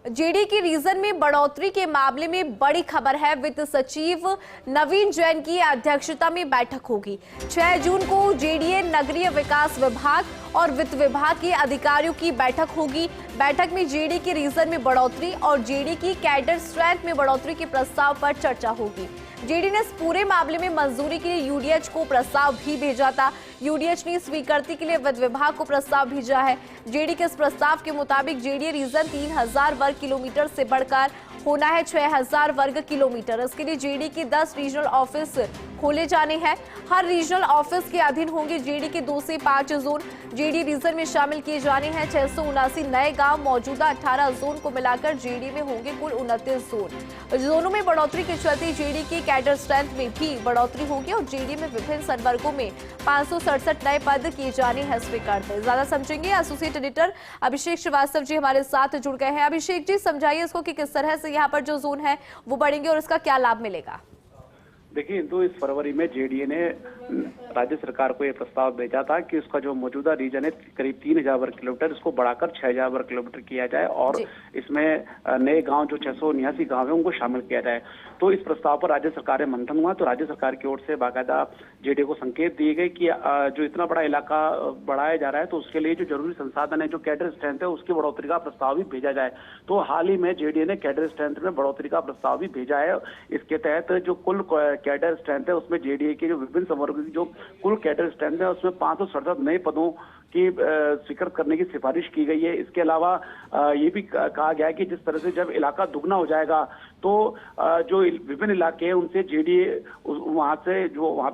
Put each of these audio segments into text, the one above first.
JD की reason में बढ़ोतरी के मामले में बड़ी खबर है। वित्त सचिव नवीन जैन की अध्यक्षता में बैठक होगी। 6 जून को जेडीए नगरीय विकास विभाग और वित्त विभाग के अधिकारियों की बैठक होगी। बैठक में जेडी की रीजन में बढ़ोतरी और जेडी की कैडर स्ट्रेंथ में बढ़ोतरी के प्रस्ताव पर चर्चा होगी। जेडी ने इस पूरे मामले में मंजूरी के लिए यूडीएच को प्रस्ताव भी भेजा था। यूडीएच ने स्वीकृति के लिए वित्त विभाग को प्रस्ताव भेजा है। जेडी के इस प्रस्ताव के मुताबिक जेडी रीजन 3000 वर्ग किलोमीटर से बढ़कर होना है 6000 वर्ग किलोमीटर। इसके लिए जेडी के 10 रीजनल ऑफिस खोले जाने हैं। हर रीजनल ऑफिस के अधीन होंगे जेडी के 2 से 5 जोन। जेडी रीजन में शामिल किए जाने हैं 679 नए गांव। मौजूदा 18 जोन को मिलाकर जेडी में होंगे कुल 29 जोन। जोनों में बढ़ोतरी के चलते जेडी की कैडर स्ट्रेंथ में भी बढ़ोतरी होगी और जेडी में विभिन्न संवर्गों में 567 नए पद किए जाने हैं स्वीकृत। ज्यादा समझेंगे एसोसिएट एडिटर अभिषेक श्रीवास्तव जी हमारे साथ जुड़ गए हैं। अभिषेक जी, समझाइए इसको कि किस तरह से यहाँ पर जो जोन है वो बढ़ेंगे और इसका क्या लाभ मिलेगा। देखिए, तो इस फरवरी में जेडीए ने राज्य सरकार को यह प्रस्ताव भेजा था कि उसका जो मौजूदा रीजन है करीब 3000 वर्ग किलोमीटर, इसको बढ़ाकर 6000 वर्ग किलोमीटर किया जाए और इसमें नए गांव जो 679 गांव है उनको शामिल किया जाए। तो इस प्रस्ताव पर राज्य सरकार में मंथन हुआ। तो राज्य सरकार की ओर से बाकायदा जेडीए को संकेत दिए गए कि जो इतना बड़ा इलाका बढ़ाया जा रहा है तो उसके लिए जो जरूरी संसाधन है, जो कैडर स्ट्रेंथ है, उसकी बढ़ोतरी का प्रस्ताव भी भेजा जाए। तो हाल ही में जेडीए ने कैडर स्ट्रेंथ में बढ़ोतरी का प्रस्ताव भी भेजा है। इसके तहत जो कुल कैडर स्ट्रेंथ है उसमें जेडीए के जो विभिन्न संवर्गों की जो कुल कैडर स्ट्रेंथ है उसमें 567 नए पदों की स्वीकृत करने की सिफारिश की गई है। इसके अलावा ये भी कहा गया है कि जिस तरह से जब इलाका दुगना हो जाएगा तो जो विभिन्न इलाके हैं उनसे जेडीए वहां पे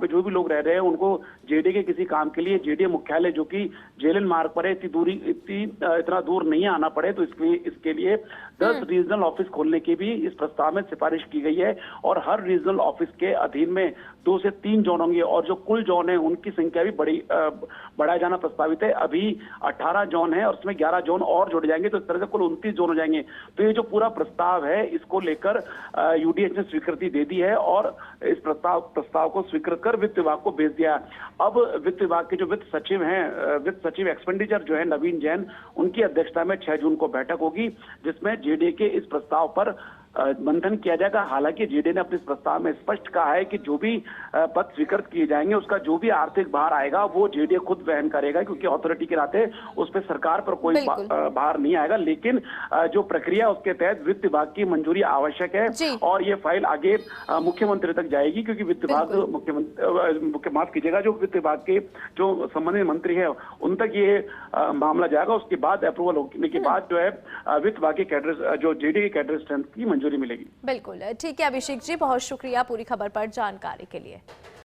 जो भी लोग रह रहे हैं उनको जेडीए के किसी काम के लिए जेडीए मुख्यालय जो कि जेएलएन मार्ग पर है इतना दूर नहीं आना पड़े। तो इसके लिए 10 रीजनल ऑफिस खोलने की भी इस प्रस्ताव में सिफारिश की गई है और हर रीजनल ऑफिस के अधीन में 2 से 3 जोन होंगे और जो कुल जोन है उनकी संख्या भी बढ़ाया जाना प्रस्तावित है। अभी 18 जोन है और उसमें 11 जोन और जोड़े जाएंगे, तो इस तरह से कुल 29 जोन हो जाएंगे। तो ये जो पूरा प्रस्ताव है इसको लेकर यूडीएच ने स्वीकृति दे दी है और इस प्रस्ताव को स्वीकृत कर वित्त विभाग को भेज दिया। अब वित्त विभाग के जो वित्त सचिव एक्सपेंडिचर जो है नवीन जैन, उनकी अध्यक्षता में 6 जून को बैठक होगी जिसमें जेडीए के इस प्रस्ताव पर मंथन किया जाएगा। हालांकि जेडीए ने अपने प्रस्ताव में स्पष्ट कहा है कि जो भी पद स्वीकृत किए जाएंगे उसका जो भी आर्थिक भार आएगा वो जेडीए खुद वहन करेगा, क्योंकि अथॉरिटी के नाते उस पर सरकार पर कोई भार नहीं आएगा। लेकिन जो प्रक्रिया उसके तहत वित्त विभाग की मंजूरी आवश्यक है और ये फाइल आगे मुख्यमंत्री तक जाएगी, क्योंकि वित्त विभाग माफ कीजिएगा जो वित्त विभाग के जो संबंधित मंत्री है उन तक ये मामला जाएगा। उसके बाद अप्रूवल होने के बाद जो है वित्त विभाग के कैडर जो जेडीए के कैडर स्ट्रेंथ की मंजूरी मिलेगी। बिल्कुल ठीक है अभिषेक जी, बहुत शुक्रिया पूरी खबर पर जानकारी के लिए।